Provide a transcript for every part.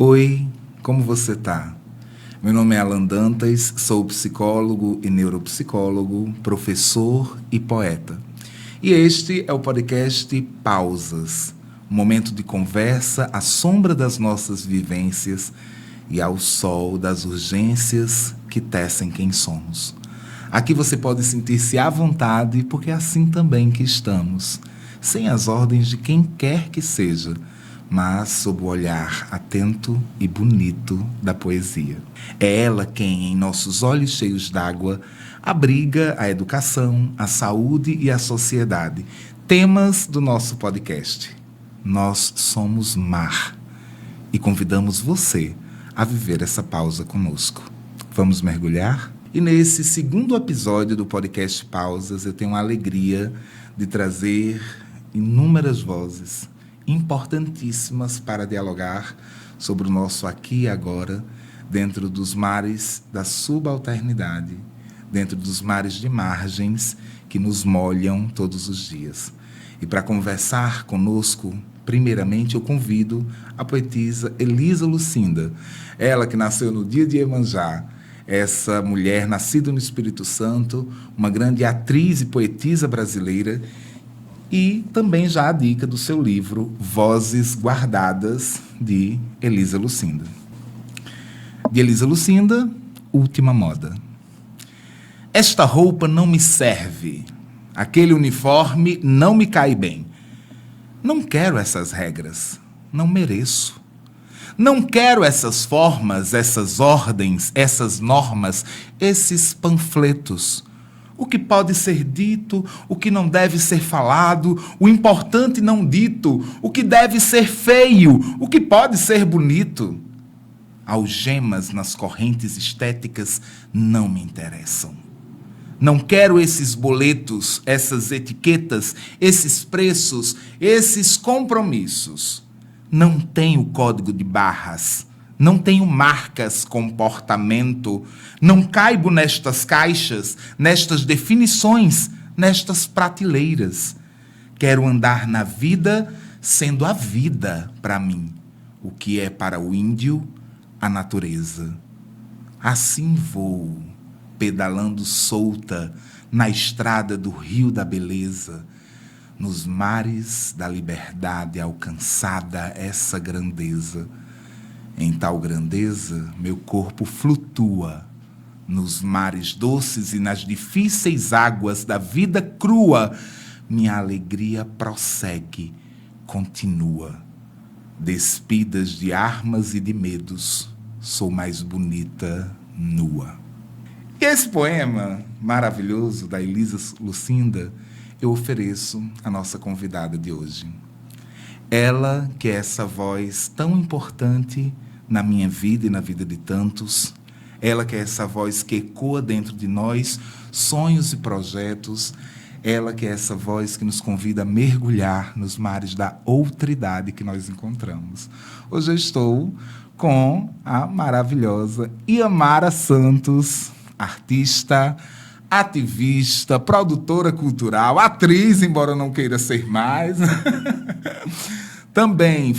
Oi, como você tá? Meu nome é Alan Dantas, sou psicólogo e neuropsicólogo, professor e poeta. E este é o podcast Pausas, um momento de conversa à sombra das nossas vivências e ao sol das urgências que tecem quem somos. Aqui você pode sentir-se à vontade, porque é assim também que estamos, sem as ordens de quem quer que seja, mas sob o olhar atento e bonito da poesia. É ela quem, em nossos olhos cheios d'água, abriga a educação, a saúde e a sociedade. Temas do nosso podcast. Nós somos mar e convidamos você a viver essa pausa conosco. Vamos mergulhar? E nesse segundo episódio do podcast Pausas, eu tenho a alegria de trazer inúmeras vozes importantíssimas para dialogar sobre o nosso aqui e agora, dentro dos mares da subalternidade, dentro dos mares de margens que nos molham todos os dias. E para conversar conosco, primeiramente eu convido a poetisa Elisa Lucinda, ela que nasceu no dia de Iemanjá, essa mulher nascida no Espírito Santo, uma grande atriz e poetisa brasileira. E também já a dica do seu livro Vozes Guardadas, de Elisa Lucinda. De Elisa Lucinda, Última Moda. Esta roupa não me serve. Aquele uniforme não me cai bem. Não quero essas regras. Não mereço. Não quero essas formas, essas ordens, essas normas, esses panfletos. O que pode ser dito, o que não deve ser falado, o importante não dito, o que deve ser feio, o que pode ser bonito. Algemas nas correntes estéticas não me interessam. Não quero esses boletos, essas etiquetas, esses preços, esses compromissos. Não tenho código de barras. Não tenho marcas, comportamento, não caibo nestas caixas, nestas definições, nestas prateleiras. Quero andar na vida sendo a vida para mim, o que é para o índio a natureza. Assim vou, pedalando solta na estrada do rio da beleza, nos mares da liberdade alcançada essa grandeza. Em tal grandeza, meu corpo flutua nos mares doces e nas difíceis águas da vida crua. Minha alegria prossegue, continua. Despidas de armas e de medos, sou mais bonita nua. E esse poema maravilhoso da Elisa Lucinda, eu ofereço à nossa convidada de hoje. Ela, que é essa voz tão importante na minha vida e na vida de tantos, ela que é essa voz que ecoa dentro de nós sonhos e projetos, ela que é essa voz que nos convida a mergulhar nos mares da outridade que nós encontramos. Hoje eu estou com a maravilhosa Iamara Santos, artista, ativista, produtora cultural, atriz, embora eu não queira ser mais. Também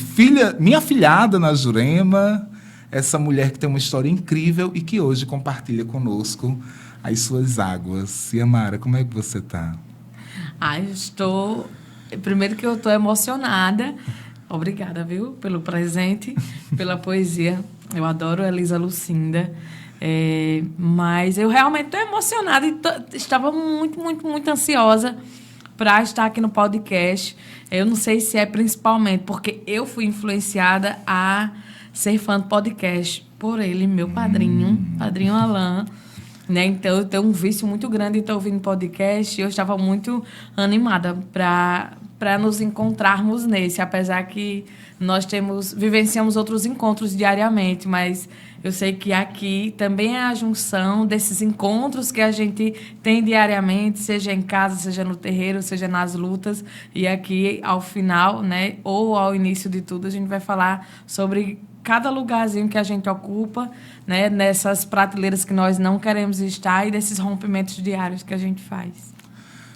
minha afilhada na Jurema, essa mulher que tem uma história incrível e que hoje compartilha conosco as suas águas. Iamara, como é que você está? Primeiro que eu estou emocionada. Obrigada, viu, pelo presente, pela poesia. Eu adoro a Elisa Lucinda. Mas eu realmente estou emocionada e estava muito, muito, muito ansiosa para estar aqui no podcast. Eu não sei se é principalmente porque eu fui influenciada a ser fã do podcast por ele, meu padrinho Alan. Né? Então, eu tenho um vício muito grande em estar ouvindo podcast e eu estava muito animada para nos encontrarmos nesse, apesar que nós vivenciamos outros encontros diariamente, mas eu sei que aqui também é a junção desses encontros que a gente tem diariamente, seja em casa, seja no terreiro, seja nas lutas, e aqui ao final, né, ou ao início de tudo, a gente vai falar sobre cada lugarzinho que a gente ocupa, né, nessas prateleiras que nós não queremos estar e desses rompimentos diários que a gente faz.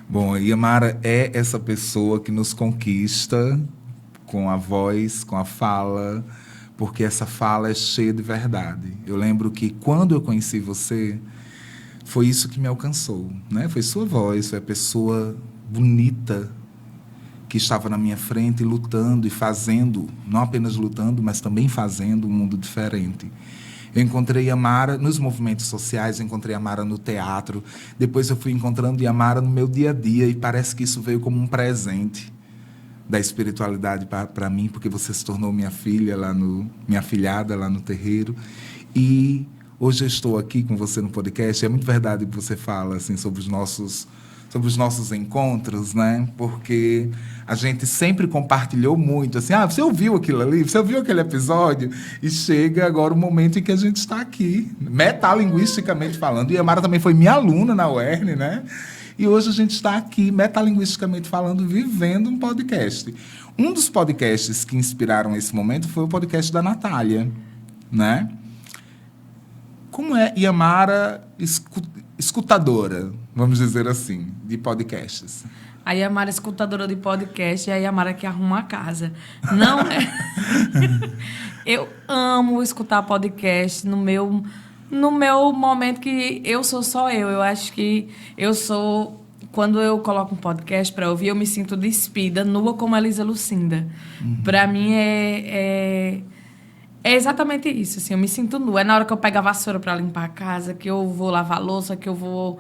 Bom, Iamara é essa pessoa que nos conquista com a voz, com a fala, porque essa fala é cheia de verdade. Eu lembro que quando eu conheci você, foi isso que me alcançou, né? Foi sua voz, foi a pessoa bonita que estava na minha frente lutando e fazendo, não apenas lutando, mas também fazendo um mundo diferente. Eu encontrei a Mara nos movimentos sociais, eu encontrei a Mara no teatro, depois eu fui encontrando a Mara no meu dia a dia, e parece que isso veio como um presente da espiritualidade para mim, porque você se tornou minha filha minha afilhada lá no terreiro. E hoje eu estou aqui com você no podcast. É muito verdade que você fala assim sobre os nossos encontros, né? Porque a gente sempre compartilhou muito, assim, você ouviu aquilo ali? Você ouviu aquele episódio? E chega agora o momento em que a gente está aqui, metalinguisticamente falando. E a Mara também foi minha aluna na UERN, né? E hoje a gente está aqui, metalinguisticamente falando, vivendo um podcast. Um dos podcasts que inspiraram esse momento foi o podcast da Natália, né? Como é Yamara escutadora, vamos dizer assim, de podcasts? A Yamara escutadora de podcast e a Yamara que arruma a casa. Não é... Eu amo escutar podcast no meu momento que eu sou só eu. Eu acho que eu sou... Quando eu coloco um podcast para ouvir, eu me sinto despida, nua como a Elisa Lucinda. Para mim é exatamente isso, assim, eu me sinto nua. É na hora que eu pego a vassoura para limpar a casa, que eu vou lavar a louça, que eu vou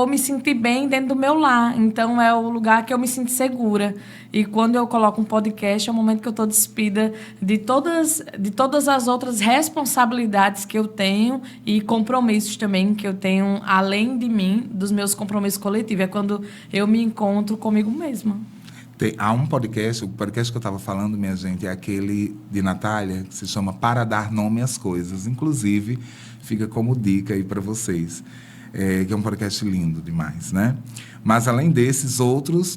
me sentir bem dentro do meu lar. Então, é o lugar que eu me sinto segura. E quando eu coloco um podcast, é o momento que eu estou despida de todas as outras responsabilidades que eu tenho e compromissos também que eu tenho, além de mim, dos meus compromissos coletivos. É quando eu me encontro comigo mesma. Há um podcast, o podcast que eu estava falando, minha gente, é aquele de Natália, que se chama Para Dar Nome às Coisas. Inclusive, fica como dica aí para vocês, que é um podcast lindo demais, né? Mas, além desses, outros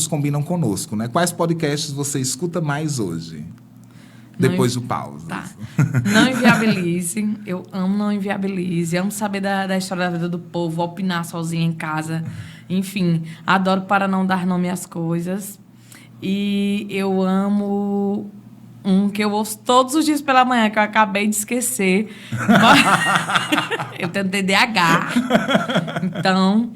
combinam conosco, né? Quais podcasts você escuta mais hoje? Depois do pausa. Tá. Não inviabilize. Eu amo Não Inviabilize. Amo saber da história da vida do povo, opinar sozinha em casa. Enfim, adoro Para Não Dar Nome às Coisas. E eu amo um que eu ouço todos os dias pela manhã, que eu acabei de esquecer. Eu tenho TDAH. Então,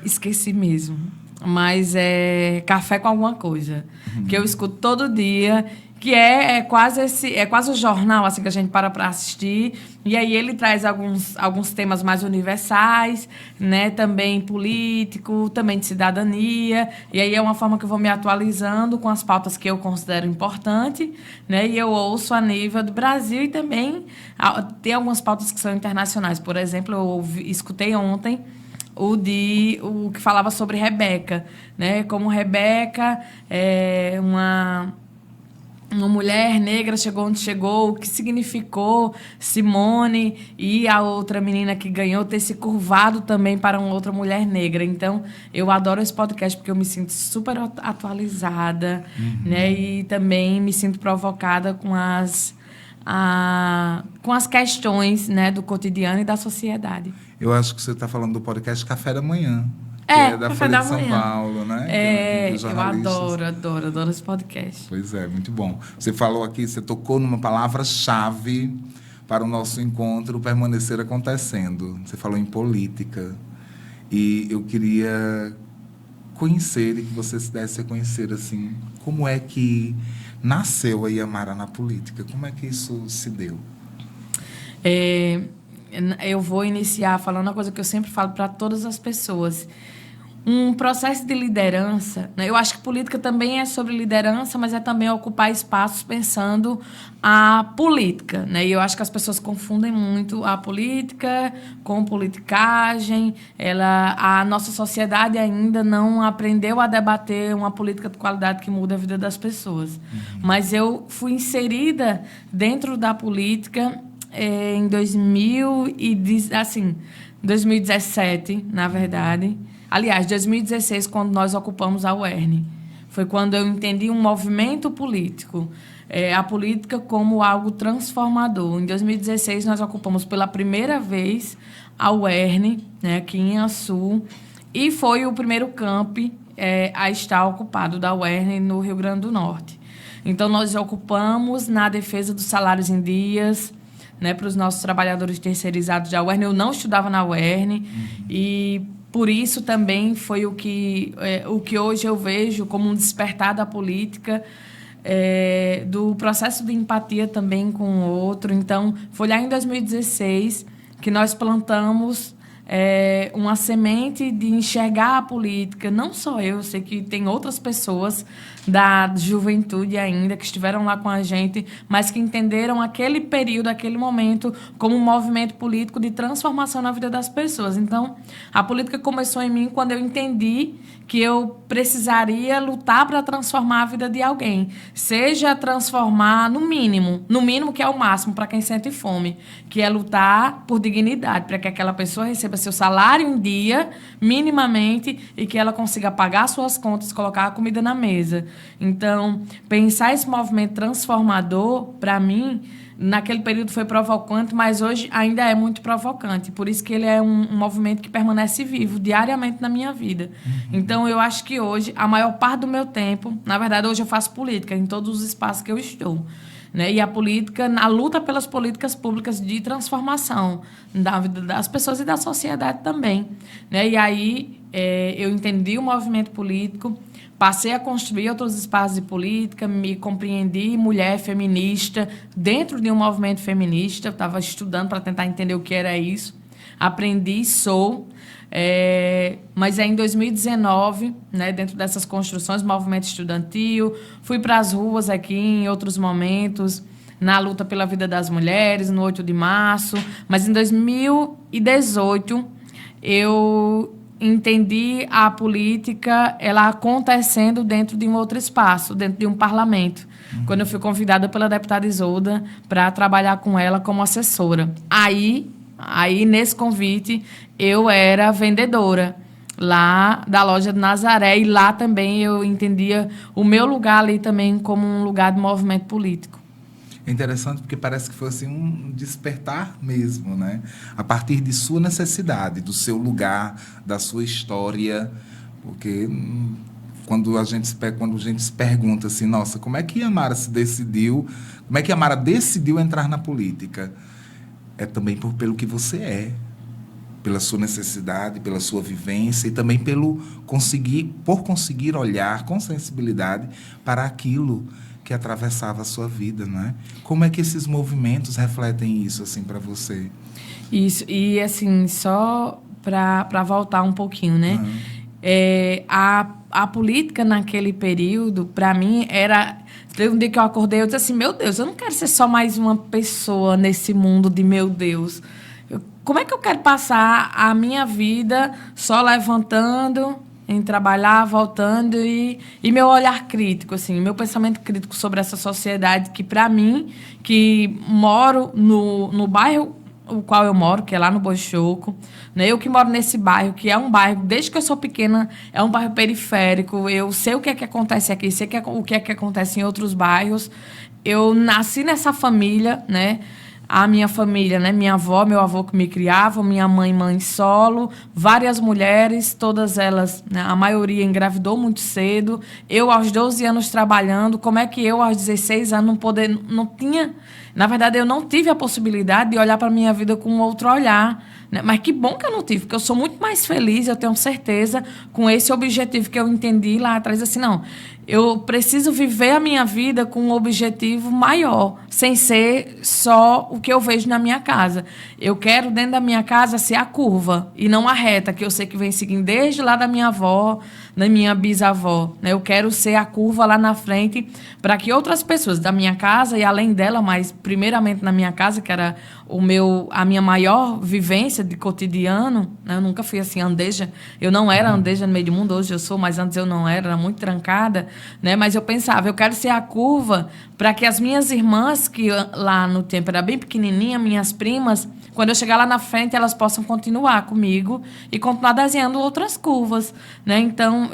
esqueci mesmo. Mas é Café com Alguma Coisa. Que eu escuto todo dia. Que é quase o jornal assim, que a gente para assistir. E aí ele traz alguns temas mais universais, né? Também político, também de cidadania. E aí é uma forma que eu vou me atualizando com as pautas que eu considero importantes, né? E eu ouço a nível do Brasil e também tem algumas pautas que são internacionais. Por exemplo, eu escutei ontem o que falava sobre Rebeca, né? Como Rebeca é uma mulher negra chegou onde chegou, o que significou Simone e a outra menina que ganhou ter se curvado também para uma outra mulher negra. Então, eu adoro esse podcast porque eu me sinto super atualizada, né? E também me sinto provocada com as questões, né, do cotidiano e da sociedade. Eu acho que você está falando do podcast Café da Manhã. Que é da Folha de São Paulo, né? Eu adoro esse podcast. Pois é, muito bom. Você falou aqui, você tocou numa palavra-chave para o nosso encontro permanecer acontecendo. Você falou em política. E eu queria conhecer e que você se desse a conhecer, assim, como é que nasceu a Yamara na política? Como é que isso se deu? Eu vou iniciar falando uma coisa que eu sempre falo para todas as pessoas. Um processo de liderança, né? Eu acho que política também é sobre liderança, mas é também ocupar espaços pensando a política, né? E eu acho que as pessoas confundem muito a política com politicagem. A nossa sociedade ainda não aprendeu a debater uma política de qualidade que muda a vida das pessoas. Mas eu fui inserida dentro da política em 2017, na verdade. Aliás, 2016, quando nós ocupamos a UERN. Foi quando eu entendi um movimento político, a política como algo transformador. Em 2016, nós ocupamos pela primeira vez a UERN, né, aqui em Açu, e foi o primeiro camp a estar ocupado da UERN no Rio Grande do Norte. Então, nós ocupamos na defesa dos salários em dias, né, para os nossos trabalhadores terceirizados da UERN. Eu não estudava na UERN e, por isso, também foi o que hoje eu vejo como um despertar da política, do processo de empatia também com o outro. Então, foi lá em 2016 que nós plantamos uma semente de enxergar a política. Não só eu sei que tem outras pessoas da juventude ainda que estiveram lá com a gente, mas que entenderam aquele período, aquele momento como um movimento político de transformação na vida das pessoas. Então, a política começou em mim quando eu entendi que eu precisaria lutar para transformar a vida de alguém. Seja transformar no mínimo que é o máximo para quem sente fome, que é lutar por dignidade, para que aquela pessoa receba seu salário em dia, minimamente, e que ela consiga pagar suas contas, colocar a comida na mesa. Então, pensar esse movimento transformador, para mim, naquele período foi provocante, mas hoje ainda é muito provocante. Por isso que ele é um movimento que permanece vivo diariamente na minha vida. Então, eu acho que hoje, a maior parte do meu tempo, na verdade, hoje eu faço política em todos os espaços que eu estou. Né? E a política, a luta pelas políticas públicas de transformação da vida das pessoas e da sociedade também. Né? E aí, eu entendi o movimento político, passei a construir outros espaços de política, me compreendi mulher feminista dentro de um movimento feminista. Eu estava estudando para tentar entender o que era isso. Aprendi, sou. Mas em 2019, né, dentro dessas construções, movimento estudantil, fui para as ruas aqui em outros momentos, na luta pela vida das mulheres, no 8 de março. Mas em 2018, eu entendi a política ela acontecendo dentro de um outro espaço, dentro de um parlamento. Quando eu fui convidada pela deputada Isolda para trabalhar com ela como assessora. Aí, nesse convite, eu era vendedora lá da loja de Nazaré, e lá também eu entendia o meu lugar ali também como um lugar de movimento político. É interessante porque parece que foi assim um despertar mesmo, né? A partir de sua necessidade, do seu lugar, da sua história, porque quando a gente se pergunta assim, nossa, como é que Yamara decidiu entrar na política? É também pelo que você é, pela sua necessidade, pela sua vivência e também por conseguir olhar com sensibilidade para aquilo que atravessava a sua vida, não é? Como é que esses movimentos refletem isso, assim, para você? Isso, e assim, só para voltar um pouquinho, né? A política naquele período, para mim, era... Teve um dia que eu acordei, eu disse assim, meu Deus, eu não quero ser só mais uma pessoa nesse mundo de meu Deus. Como é que eu quero passar a minha vida só levantando, em trabalhar, voltando e meu olhar crítico, assim, meu pensamento crítico sobre essa sociedade que, para mim, que moro no bairro o qual eu moro, que é lá no Boichoco, né? Eu que moro nesse bairro, que é um bairro, desde que eu sou pequena, é um bairro periférico, eu sei o que é que acontece aqui, sei o que é que acontece em outros bairros. Eu nasci nessa família, né? A minha família, né? Minha avó, meu avô que me criavam, minha mãe solo, várias mulheres, todas elas, né? A maioria engravidou muito cedo. Eu, aos 12 anos, trabalhando. Como é que eu, aos 16 anos, não tinha... Na verdade, eu não tive a possibilidade de olhar para a minha vida com outro olhar. Né? Mas que bom que eu não tive, porque eu sou muito mais feliz, eu tenho certeza, com esse objetivo que eu entendi lá atrás. Assim, não, eu preciso viver a minha vida com um objetivo maior, sem ser só o que eu vejo na minha casa. Eu quero, dentro da minha casa, ser a curva e não a reta, que eu sei que vem seguindo desde lá da minha avó, da minha bisavó. Né? Eu quero ser a curva lá na frente para que outras pessoas da minha casa e além dela, mas primeiramente na minha casa, que era a minha maior vivência de cotidiano, né? Eu nunca fui assim andeja, eu não era andeja no meio do mundo, hoje eu sou, mas antes eu não era muito trancada, né? Mas eu pensava, eu quero ser a curva para que as minhas irmãs, que lá no tempo era bem pequenininha, minhas primas, quando eu chegar lá na frente, elas possam continuar comigo e continuar desenhando outras curvas, né? Então,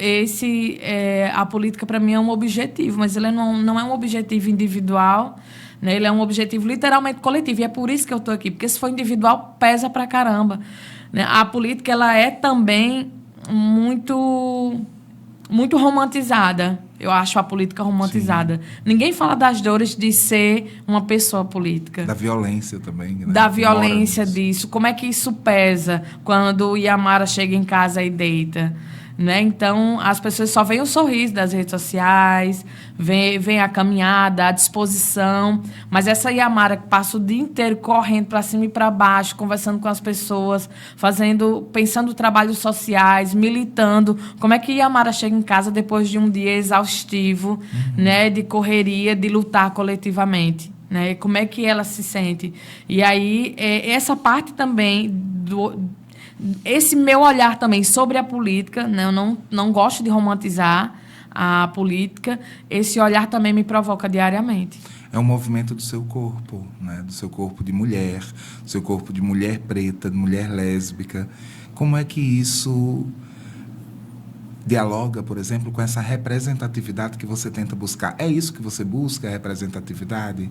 a política para mim é um objetivo, mas ele não é um objetivo individual, né? Ele é um objetivo literalmente coletivo, e é por isso que eu estou aqui, porque se for individual, pesa pra caramba. Né? A política ela é também muito muito romantizada. Eu acho a política romantizada. Sim. Ninguém fala das dores de ser uma pessoa política. Da violência também. Né? Da violência disso. Como é que isso pesa quando Iamara chega em casa e deita? Né? Então, as pessoas só veem o sorriso das redes sociais, vem a caminhada, a disposição, mas essa Iamara que passa o dia inteiro correndo para cima e para baixo, conversando com as pessoas, pensando trabalhos sociais, militando. Como é que Iamara chega em casa depois de um dia exaustivo, né, de correria, de lutar coletivamente? Né? Como é que ela se sente? E aí, essa parte também esse meu olhar também sobre a política, né? Eu não gosto de romantizar a política, esse olhar também me provoca diariamente. É um movimento do seu corpo, né? Do seu corpo de mulher, do seu corpo de mulher preta, de mulher lésbica. Como é que isso dialoga, por exemplo, com essa representatividade que você tenta buscar? É isso que você busca, a representatividade?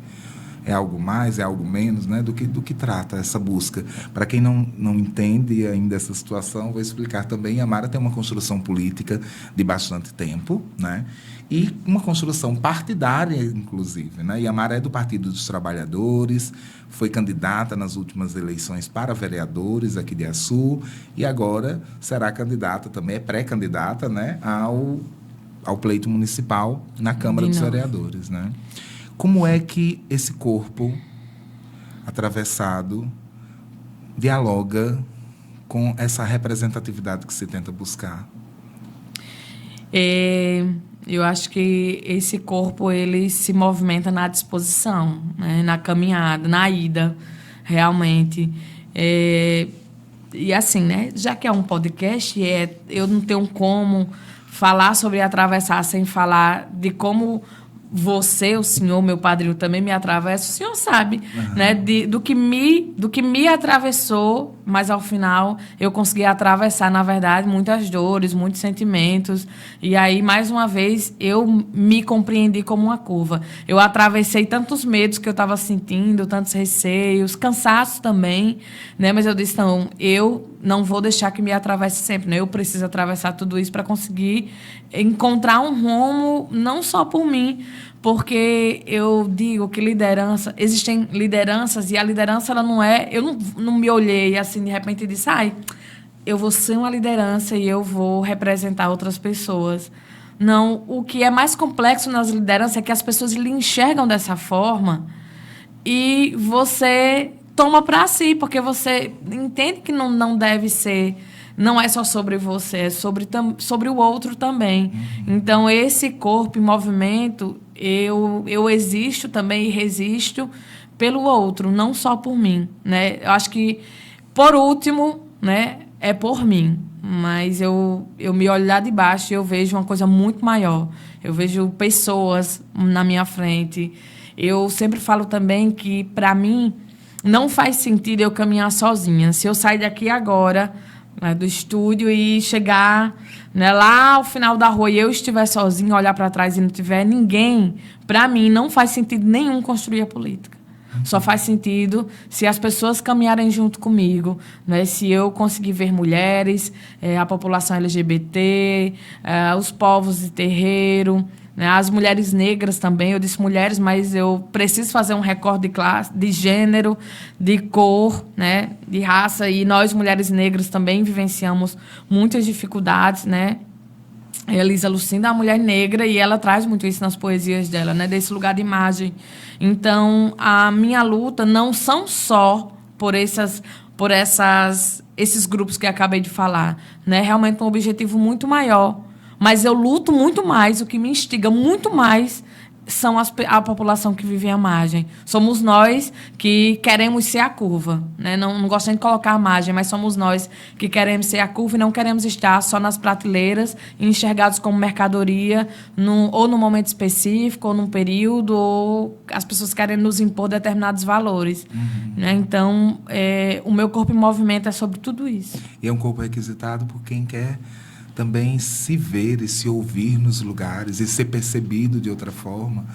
É algo mais, é algo menos, né? Do que trata essa busca. Para quem não entende ainda essa situação, vou explicar também. A Mara tem uma construção política de bastante tempo, né? E uma construção partidária, inclusive, né? E a Mara é do Partido dos Trabalhadores, foi candidata nas últimas eleições para vereadores aqui de Açu, e agora será candidata também, é pré-candidata, né? Ao pleito municipal na Câmara dos Vereadores, né? Como é que esse corpo atravessado dialoga com essa representatividade que se tenta buscar? Eu acho que esse corpo ele se movimenta na disposição, né? Na caminhada, na ida, realmente. E assim, né? Já que é um podcast, eu não tenho como falar sobre atravessar sem falar de como você, o senhor, meu padrinho, também me atravessa, o senhor sabe, né, do que me atravessou, mas ao final eu consegui atravessar, na verdade, muitas dores, muitos sentimentos, e aí, mais uma vez, eu me compreendi como uma curva. Eu atravessei tantos medos que eu estava sentindo, tantos receios, cansaço também, né, mas eu disse, não, eu não vou deixar que me atravesse sempre, né? Eu preciso atravessar tudo isso para conseguir encontrar um rumo, não só por mim, porque eu digo que existem lideranças, e a liderança, ela não é... Eu não me olhei assim, de repente, e disse, eu vou ser uma liderança e eu vou representar outras pessoas. Não, o que é mais complexo nas lideranças é que as pessoas lhe enxergam dessa forma e você toma para si, porque você entende que não deve ser, não é só sobre você, é sobre o outro também. Então, esse corpo em movimento, eu existo também e resisto pelo outro, não só por mim, né? Eu acho que, por último, né, é por mim, mas eu me olho lá de baixo e eu vejo uma coisa muito maior. Eu vejo pessoas na minha frente. Eu sempre falo também que, para mim, não faz sentido eu caminhar sozinha. Se eu sair daqui agora, né, do estúdio, e chegar, né, lá ao final da rua e eu estiver sozinha, olhar para trás e não tiver ninguém, para mim não faz sentido nenhum construir a política. Só faz sentido se as pessoas caminharem junto comigo, né? Se eu conseguir ver mulheres, a população LGBT, os povos de terreiro, né? As mulheres negras também. Eu disse mulheres, mas eu preciso fazer um recorte de classe, de gênero, de cor, né? De raça. E nós, mulheres negras, também vivenciamos muitas dificuldades, né? Elisa Lucinda é uma mulher negra e ela traz muito isso nas poesias dela, né? Desse lugar de imagem. Então, a minha luta não são só por esses grupos que acabei de falar, né? Realmente um objetivo muito maior. Mas eu luto muito mais, o que me instiga muito mais são a população que vive à margem. Somos nós que queremos ser a curva, né? Não gosto nem de colocar a margem, mas somos nós que queremos ser a curva e não queremos estar só nas prateleiras, enxergados como mercadoria, ou num momento específico, ou num período, ou as pessoas querem nos impor determinados valores. Né? Então, o meu corpo em movimento é sobre tudo isso. E é um corpo requisitado por quem quer também se ver e se ouvir nos lugares e ser percebido de outra forma,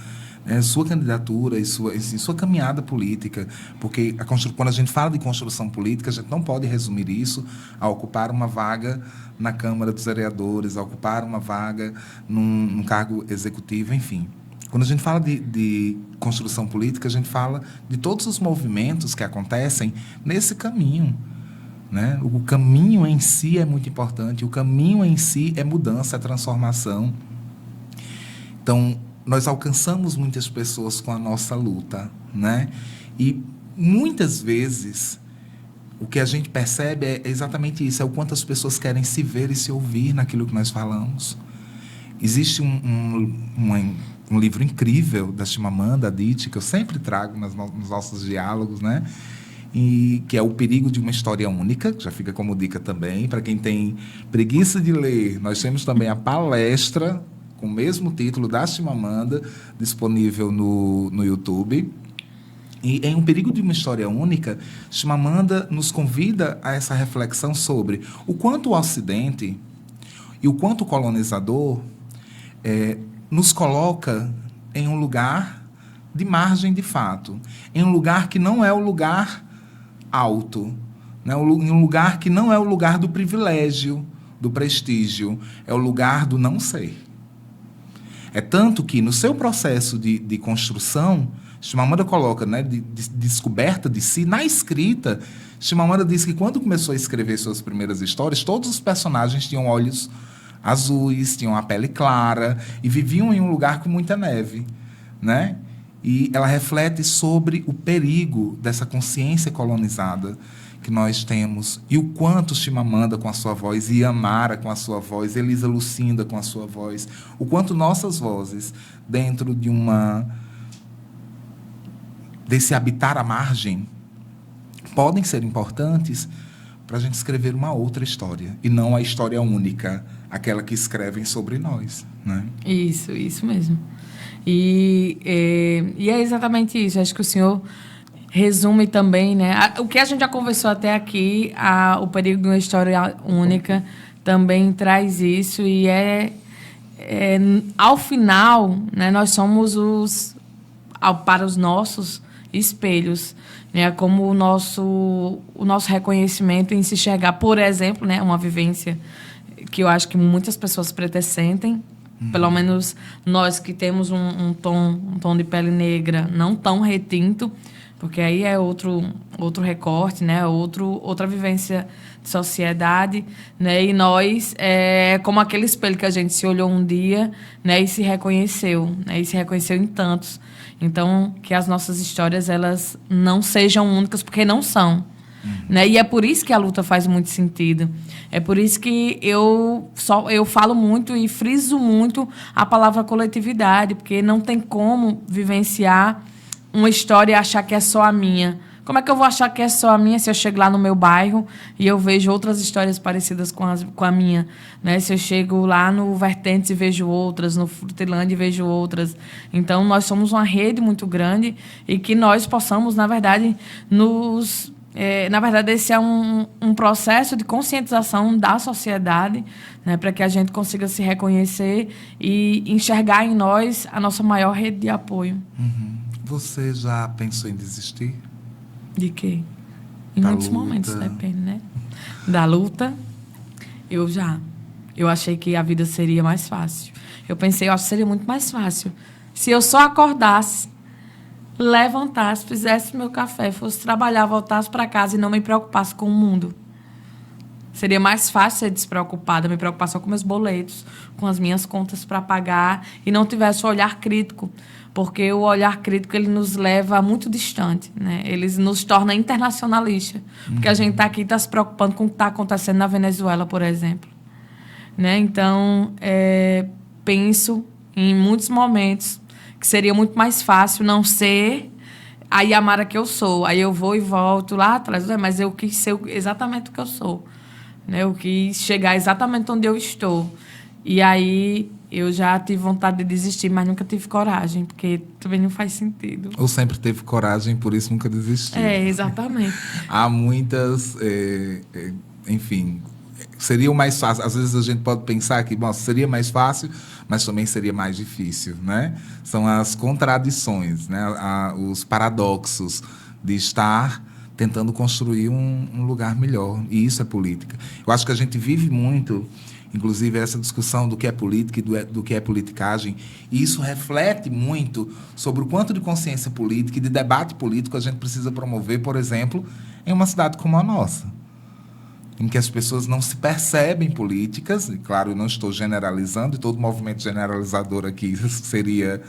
sua candidatura e sua caminhada política, porque quando a gente fala de construção política, a gente não pode resumir isso a ocupar uma vaga na Câmara dos Vereadores, a ocupar uma vaga num cargo executivo, enfim. Quando a gente fala de construção política, a gente fala de todos os movimentos que acontecem nesse caminho, né? O caminho em si é muito importante, o caminho em si é mudança, é transformação. Então, nós alcançamos muitas pessoas com a nossa luta, né? E muitas vezes o que a gente percebe é exatamente isso, é o quanto as pessoas querem se ver e se ouvir naquilo que nós falamos. Existe um livro incrível da Chimamanda Adichie, que eu sempre trago nos nossos diálogos, né? E que é O Perigo de uma História Única, que já fica como dica também. Para quem tem preguiça de ler, nós temos também a palestra com o mesmo título da Chimamanda, disponível no YouTube. E em Um Perigo de uma História Única, Chimamanda nos convida a essa reflexão sobre o quanto o Ocidente e o quanto o colonizador nos coloca em um lugar de margem de fato, em um lugar que não é o lugar alto, né? Em um lugar que não é o lugar do privilégio, do prestígio, é o lugar do não ser. É tanto que, no seu processo de construção, Chimamanda coloca, né, de descoberta de si, na escrita, Chimamanda diz que quando começou a escrever suas primeiras histórias, todos os personagens tinham olhos azuis, tinham a pele clara e viviam em um lugar com muita neve, né? E ela reflete sobre o perigo dessa consciência colonizada que nós temos e o quanto Chimamanda com a sua voz, Iamara com a sua voz, Elisa Lucinda com a sua voz, o quanto nossas vozes dentro desse habitar à margem podem ser importantes para a gente escrever uma outra história e não a história única, aquela que escrevem sobre nós, né? Isso mesmo. E é exatamente isso. Acho que o senhor resume também, né? O que a gente já conversou até aqui, o perigo de uma história única também traz isso e ao final, né, nós somos para os nossos espelhos, né, como o nosso reconhecimento em se enxergar, por exemplo, né, uma vivência que eu acho que muitas pessoas pretas sentem, pelo menos nós que temos um tom de pele negra não tão retinto, porque aí é outro recorte, né? Outra vivência de sociedade, né? E nós, como aquele espelho que a gente se olhou um dia, né? E se reconheceu, né? E se reconheceu em tantos. Então, que as nossas histórias elas não sejam únicas, porque não são. Né? E é por isso que a luta faz muito sentido. É por isso que eu falo muito e friso muito a palavra coletividade, porque não tem como vivenciar uma história e achar que é só a minha. Como é que eu vou achar que é só a minha se eu chego lá no meu bairro e eu vejo outras histórias parecidas com a minha? Né? Se eu chego lá no Vertentes e vejo outras, no Frutilândia e vejo outras. Então, nós somos uma rede muito grande e que nós possamos, na verdade, na verdade, esse é um processo de conscientização da sociedade, né, para que a gente consiga se reconhecer e enxergar em nós a nossa maior rede de apoio. Uhum. Você já pensou em desistir? De quê? Em muitos momentos, depende, né? Da luta, eu achei que a vida seria mais fácil. Eu acho que seria muito mais fácil se eu só acordasse, levantasse, fizesse meu café, fosse trabalhar, voltasse para casa e não me preocupasse com o mundo. Seria mais fácil ser despreocupada, me preocupar só com meus boletos, com as minhas contas para pagar e não tivesse o olhar crítico, porque o olhar crítico ele nos leva muito distante, né? Ele nos torna internacionalista, porque a gente está aqui se preocupando com o que está acontecendo na Venezuela, por exemplo. Né? Então, penso em muitos momentos que seria muito mais fácil não ser a Iamara que eu sou. Aí eu vou e volto lá atrás, mas eu quis ser exatamente o que eu sou. Né? Eu quis chegar exatamente onde eu estou. E aí eu já tive vontade de desistir, mas nunca tive coragem, porque também não faz sentido. Ou sempre teve coragem, por isso nunca desistiu. Exatamente. Há muitas, enfim, seria o mais fácil. Às vezes a gente pode pensar que, bom, seria mais fácil, mas também seria mais difícil, né? São as contradições, né? Os paradoxos de estar tentando construir um lugar melhor. E isso é política. Eu acho que a gente vive muito, inclusive, essa discussão do que é política e do que é politicagem, e isso reflete muito sobre o quanto de consciência política e de debate político a gente precisa promover, por exemplo, em uma cidade como a nossa, em que as pessoas não se percebem políticas, e claro, eu não estou generalizando, e todo movimento generalizador aqui seria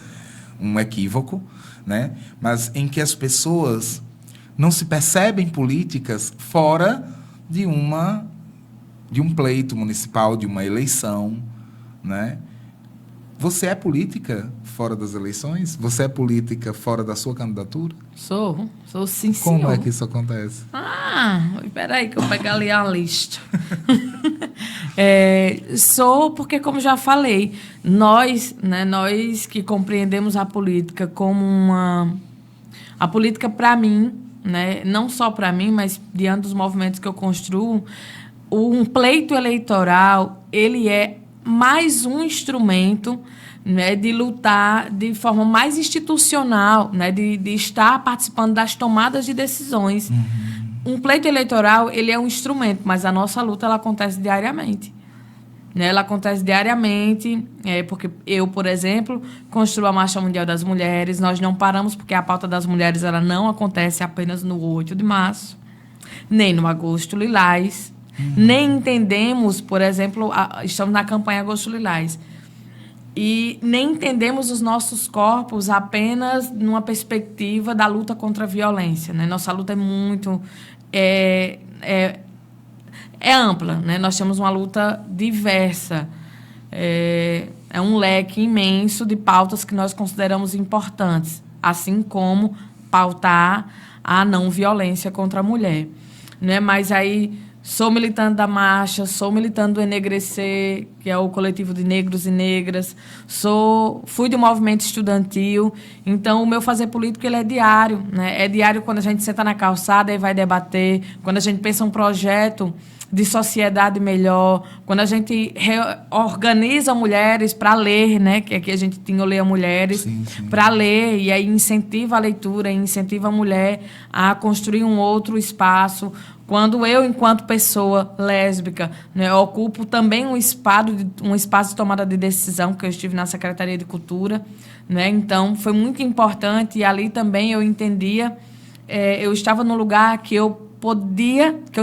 um equívoco, né? Mas em que as pessoas não se percebem políticas fora de um pleito municipal, de uma eleição, né? Você é política fora das eleições? Você é política fora da sua candidatura? Sou sim, Como senhor. é que isso acontece? Espera aí que eu pegar ali a lista. Sou porque, como já falei, nós que compreendemos a política como a política, para mim, né, não só para mim, mas diante dos movimentos que eu construo, um pleito eleitoral, ele é mais um instrumento, né, de lutar de forma mais institucional, né, de estar participando das tomadas de decisões. Um pleito eleitoral, ele é um instrumento, mas a nossa luta, ela acontece diariamente. Né? Ela acontece diariamente, porque eu, por exemplo, construo a Marcha Mundial das Mulheres. Nós não paramos, porque a pauta das mulheres ela não acontece apenas no 8 de março, nem no Agosto Lilás, nem entendemos, por exemplo, estamos na campanha Agosto Lilás, e nem entendemos os nossos corpos apenas numa perspectiva da luta contra a violência. Né? Nossa luta é muito... É ampla, né? Nós temos uma luta diversa. É um leque imenso de pautas que nós consideramos importantes, assim como pautar a não violência contra a mulher. Né? Mas aí sou militante da Marcha, sou militante do Enegrecer, que é o coletivo de negros e negras, fui do movimento estudantil, então o meu fazer político ele é diário. Né? É diário quando a gente senta na calçada e vai debater, quando a gente pensa um projeto de sociedade melhor, quando a gente organiza mulheres para ler, né? Que aqui a gente tinha o Leia Mulheres, para ler, e aí incentiva a leitura, incentiva a mulher a construir um outro espaço. Quando eu, enquanto pessoa lésbica, né, ocupo também um espaço de tomada de decisão, que eu estive na Secretaria de Cultura, né? Então, foi muito importante, e ali também eu entendia, eu estava num lugar que eu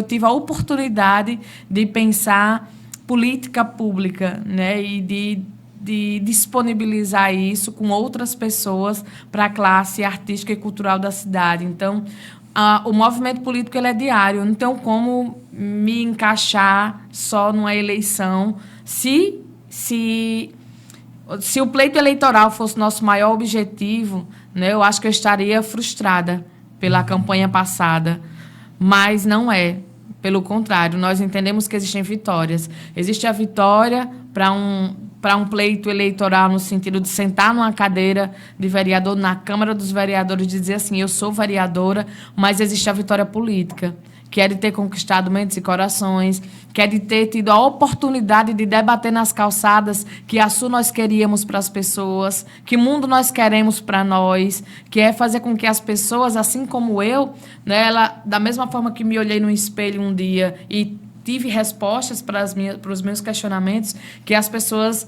tive a oportunidade de pensar política pública, né, e de disponibilizar isso com outras pessoas para a classe artística e cultural da cidade. Então, o movimento político ele é diário, eu não tenho como me encaixar só numa eleição. Se o pleito eleitoral fosse nosso maior objetivo, né, eu acho que eu estaria frustrada pela campanha passada. Mas não é. Pelo contrário, nós entendemos que existem vitórias. Existe a vitória para um pleito eleitoral no sentido de sentar numa cadeira de vereador na Câmara dos Vereadores e dizer assim, eu sou vereadora, mas existe a vitória política, que é de ter conquistado mentes e corações, que é de ter tido a oportunidade de debater nas calçadas que açu nós queríamos para as pessoas, que mundo nós queremos para nós, que é fazer com que as pessoas, assim como eu, né, da mesma forma que me olhei no espelho um dia e tive respostas para os meus questionamentos, que as pessoas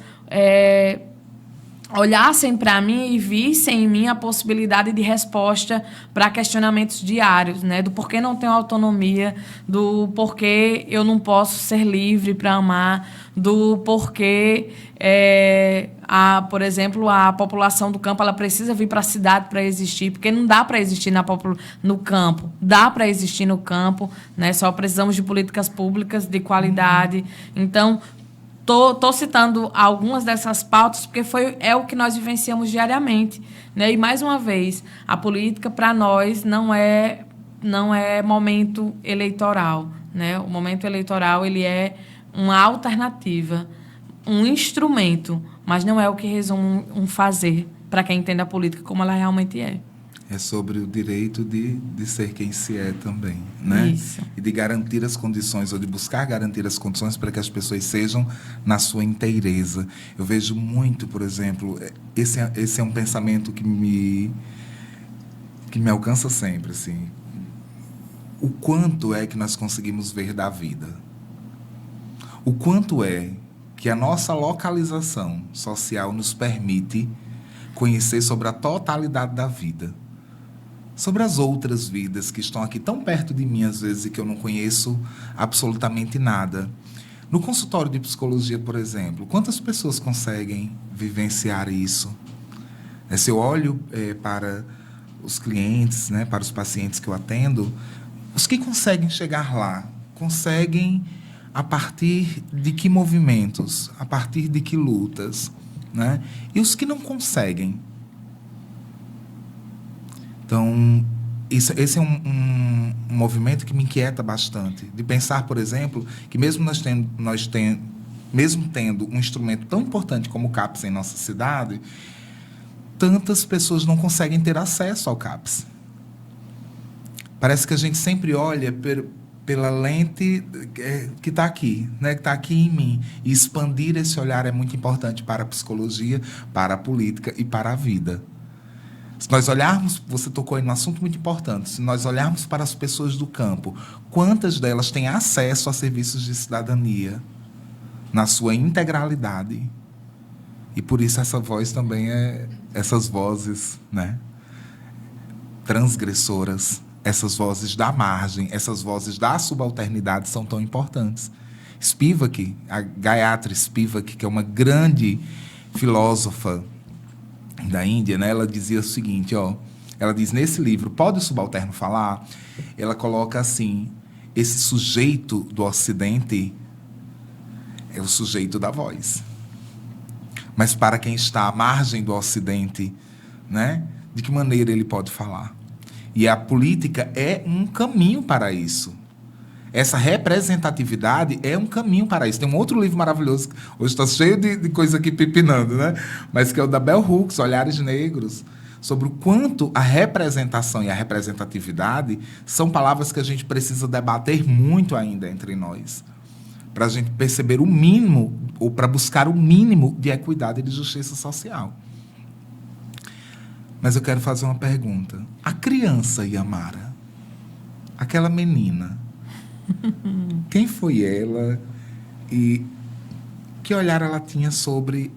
olhassem para mim e vissem em mim a possibilidade de resposta para questionamentos diários, né? Do porquê não tenho autonomia, do porquê eu não posso ser livre para amar, do porquê, por exemplo, a população do campo ela precisa vir para a cidade para existir, porque não dá para existir no campo, dá para existir no campo, né? Só precisamos de políticas públicas de qualidade. Então, Estou citando algumas dessas pautas porque é o que nós vivenciamos diariamente. Né? E, mais uma vez, a política, para nós, não é momento eleitoral. Né? O momento eleitoral ele é uma alternativa, um instrumento, mas não é o que resume um fazer para quem entende a política como ela realmente é. É sobre o direito de ser quem se é também, né? Isso. E de garantir as condições, ou de buscar garantir as condições para que as pessoas sejam na sua inteireza. Eu vejo muito, por exemplo, esse é um pensamento que me alcança sempre, assim. O quanto é que nós conseguimos ver da vida? O quanto é que a nossa localização social nos permite conhecer sobre a totalidade da vida? Sobre as outras vidas que estão aqui tão perto de mim, às vezes, e que eu não conheço absolutamente nada. No consultório de psicologia, por exemplo, quantas pessoas conseguem vivenciar isso? Se eu olho para os clientes, né, para os pacientes que eu atendo, os que conseguem chegar lá, conseguem a partir de que movimentos, a partir de que lutas, né? E os que não conseguem. Então, esse é um movimento que me inquieta bastante. De pensar, por exemplo, que mesmo mesmo tendo um instrumento tão importante como o CAPS em nossa cidade, tantas pessoas não conseguem ter acesso ao CAPS. Parece que a gente sempre olha pela lente que está aqui, né? Que está aqui em mim. E expandir esse olhar é muito importante para a psicologia, para a política e para a vida. Se nós olharmos, você tocou em um assunto muito importante, se nós olharmos para as pessoas do campo, quantas delas têm acesso a serviços de cidadania na sua integralidade? E por isso essa voz também essas vozes, né, transgressoras, essas vozes da margem, essas vozes da subalternidade são tão importantes. Spivak, a Gayatri Spivak, que é uma grande filósofa da Índia, né, ela dizia o seguinte, ela diz nesse livro, Pode o Subalterno Falar? Ela coloca assim, esse sujeito do Ocidente é o sujeito da voz. Mas para quem está à margem do Ocidente, né, de que maneira ele pode falar? E a política é um caminho para isso. Essa representatividade é um caminho para isso. Tem um outro livro maravilhoso, hoje está cheio de coisa aqui pipinando, né? Mas que é o da Bell Hooks, Olhares Negros, sobre o quanto a representação e a representatividade são palavras que a gente precisa debater muito ainda entre nós, para a gente perceber o mínimo, ou para buscar o mínimo de equidade e de justiça social. Mas eu quero fazer uma pergunta. A criança Yamara, aquela menina, quem foi ela e que olhar ela tinha sobre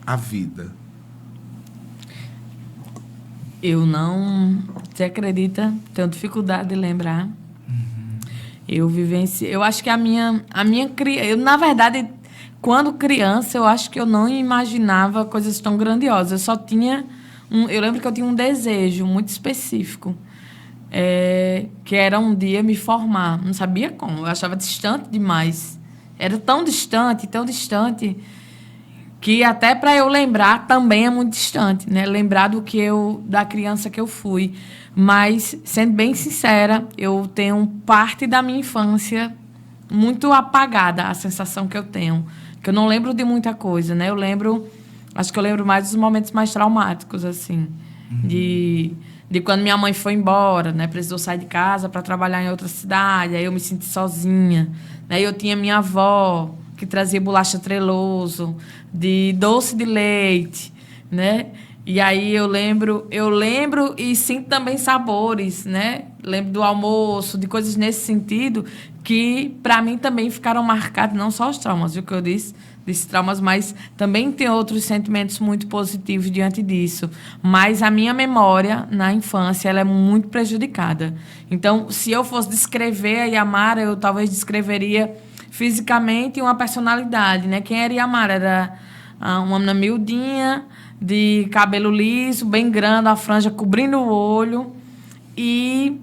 a vida? Eu não... Você acredita? Tenho dificuldade de lembrar. Eu vivenciei... Eu acho que a minha eu, na verdade, quando criança, eu acho que eu não imaginava coisas tão grandiosas. Eu só tinha... eu lembro que eu tinha um desejo muito específico. Que era um dia me formar. Não sabia como. Eu achava distante demais. Era tão distante, que até para eu lembrar também é muito distante, né? Lembrar da criança que eu fui. Mas, sendo bem sincera, eu tenho parte da minha infância muito apagada, a sensação que eu tenho. Que eu não lembro de muita coisa, né? Acho que eu lembro mais dos momentos mais traumáticos, assim. De quando minha mãe foi embora, né? Precisou sair de casa para trabalhar em outra cidade. Aí eu me senti sozinha. Né? Eu tinha minha avó, que trazia bolacha treloso, de doce de leite, né? E aí eu lembro e sinto também sabores, né? Lembro do almoço, de coisas nesse sentido, que para mim também ficaram marcados, não só os traumas, viu que eu disse traumas, mas também tem outros sentimentos muito positivos diante disso. Mas a minha memória, na infância, ela é muito prejudicada. Então, se eu fosse descrever a Yamara, eu talvez descreveria fisicamente uma personalidade, né? Quem era Yamara? Era uma menina miudinha, de cabelo liso, bem grande, a franja cobrindo o olho e